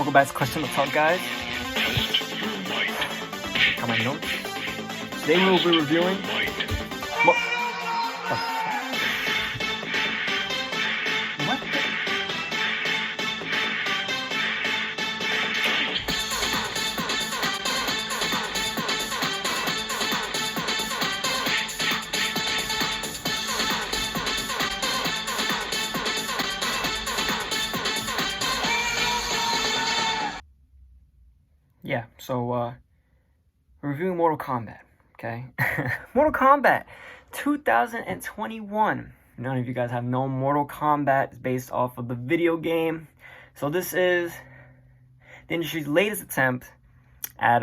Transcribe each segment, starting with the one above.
Welcome back to Question Talk, guys. Got my notes. Today we will be reviewing. What? Yeah, so we're reviewing Mortal Kombat, okay? Mortal Kombat 2021. None of you guys have known Mortal Kombat. It's based off of the video game. So this is the industry's latest attempt at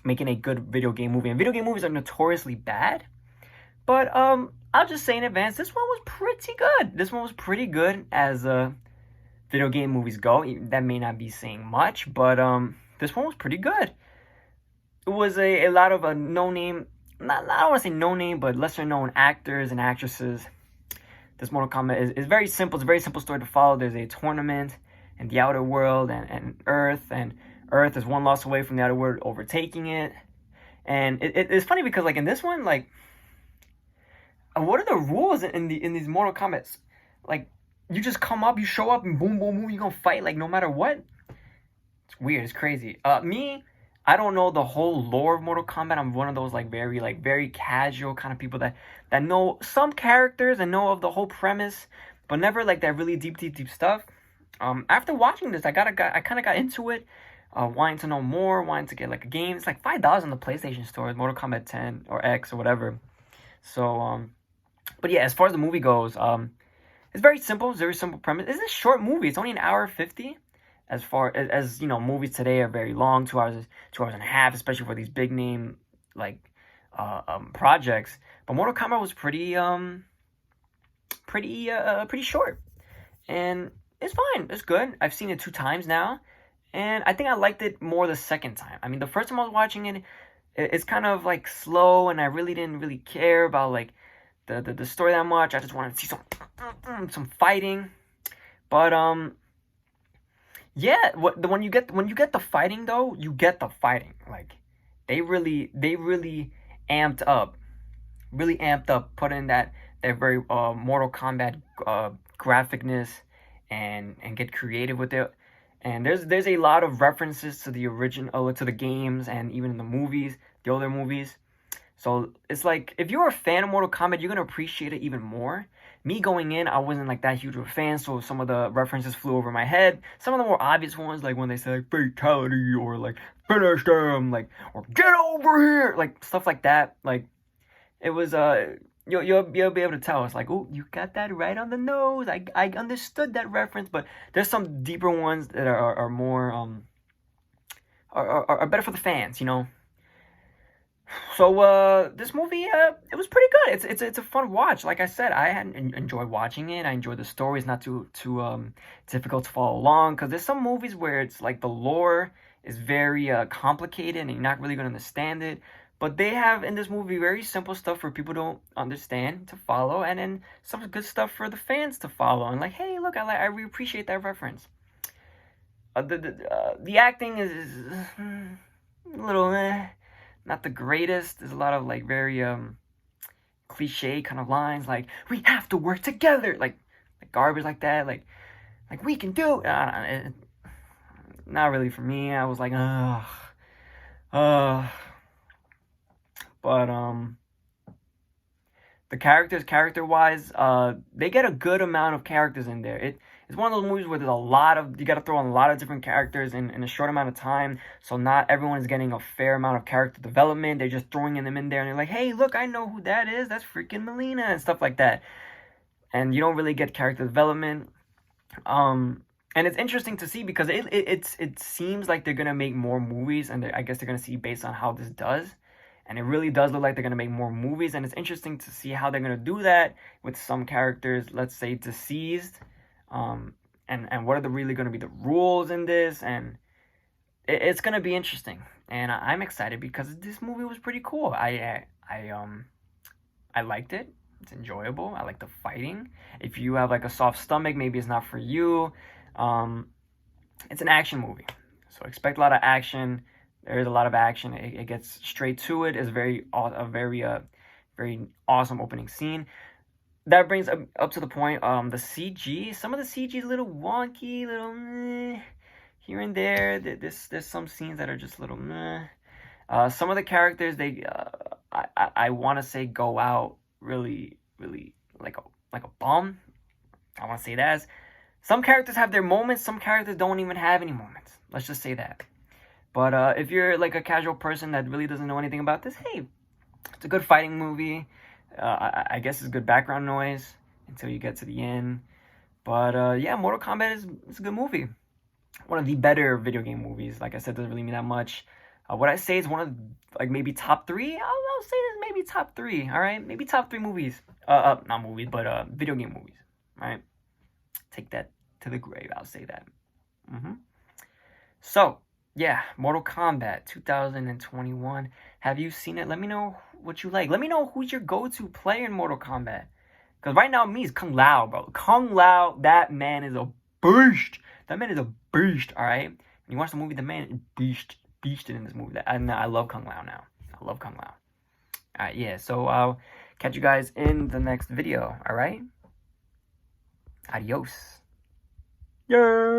making a good video game movie. And video game movies are notoriously bad. But I'll just say in advance, this one was pretty good. This one was pretty good as video game movies go. That may not be saying much, but this one was pretty good. It was a lot of no-name, I don't want to say no-name, but lesser-known actors and actresses. This Mortal Kombat is very simple. It's a very simple story to follow. There's a tournament in the outer world and Earth is one loss away from the outer world overtaking it. And it's funny because, like, in this one, like, what are the rules in these Mortal Kombats? Like, you just come up, you show up, and boom, boom, boom, you're gonna fight, like, no matter what? It's weird, it's crazy. I don't know the whole lore of Mortal Kombat. I'm one of those, very casual kind of people that know some characters and know of the whole premise, but never, like, that really deep stuff. After watching this, I kind of got into it, wanting to know more, wanting to get, like, a game. It's, like, $5 on the PlayStation Store, Mortal Kombat 10 or X or whatever. So, but yeah, as far as the movie goes, it's very simple. It's a very simple premise. It's a short movie. It's only an hour 50. As far as you know, movies today are very long, 2 hours and a half, especially for these big name projects. But Mortal Kombat was pretty short, and it's fine. It's good. I've seen it 2 times now, and I think I liked it more the second time. I mean, the first time I was watching it, it's kind of like slow, and I really didn't care about like the story that much. I just wanted to see some fighting, but yeah. When you get the fighting though, you get the fighting. Like they really amped up, put in that very Mortal Kombat graphicness and get creative with it. And there's a lot of references to the original, to the games, and even in the movies, the older movies. So it's like, if you're a fan of Mortal Kombat, you're going to appreciate it even more. Me going in, I wasn't like that huge of a fan, so some of the references flew over my head. Some of the more obvious ones, like when they say like, fatality, or like finish them, like, or get over here, like stuff like that. Like, it was you'll be able to tell. It's like, oh, you got that right on the nose. I understood that reference. But there's some deeper ones that are more are better for the fans, you know. So this movie, it was pretty good. It's a fun watch. Like I said, I enjoyed watching it. I enjoyed the story. It's not too difficult to follow along, because there's some movies where it's like the lore is very complicated and you're not really gonna understand it. But they have in this movie very simple stuff for people don't understand to follow, and then some good stuff for the fans to follow. And like, hey, look, I really appreciate that reference. The acting is a little not the greatest. There's a lot of like very cliche kind of lines, like we have to work together, like garbage like that, like we can do it. Not really for me. I was like, but the characters, character-wise, they get a good amount of characters in there. It's one of those movies where there's you got to throw in a lot of different characters in a short amount of time, so not everyone is getting a fair amount of character development. They're just throwing them in there, and they're like, hey, look, I know who that is. That's freaking Melina, and stuff like that. And you don't really get character development. And it's interesting to see, because it seems like they're going to make more movies, and I guess they're going to see based on how this does. And it really does look like they're going to make more movies, and it's interesting to see how they're going to do that with some characters, let's say, deceased. And what are really going to be the rules in this, and it's going to be interesting. And I'm excited because this movie was pretty cool. I liked it. It's enjoyable. I like the fighting. If you have like a soft stomach, maybe it's not for you. it's an action movie. So expect a lot of action. There is a lot of action. It gets straight to it. It's very awesome opening scene. That brings up to the point, the CG. Some of the CG is a little wonky, here and there. There's some scenes that are just a little some of the characters, I want to say go out really like a bum. I want to say that. Some characters have their moments. Some characters don't even have any moments. Let's just say that. But if you're like a casual person that really doesn't know anything about this, hey, it's a good fighting movie. I guess it's good background noise until you get to the end. But yeah, Mortal Kombat is a good movie. One of the better video game movies. Like I said, doesn't really mean that much. What I say is one of, like, maybe top 3. I'll say this maybe top 3. All right, maybe top 3 movies. Not movies, but video game movies. All right, take that to the grave. I'll say that. So yeah, Mortal Kombat 2021. Have you seen it? Let me know what you like. Let me know who's your go-to player in Mortal Kombat. Because right now, me is Kung Lao, bro. Kung Lao, that man is a beast. That man is a beast, all right? When you watch the movie, the man is beasted in this movie. I love Kung Lao now. I love Kung Lao. All right, yeah. So I'll catch you guys in the next video, all right? Adios. Yeah.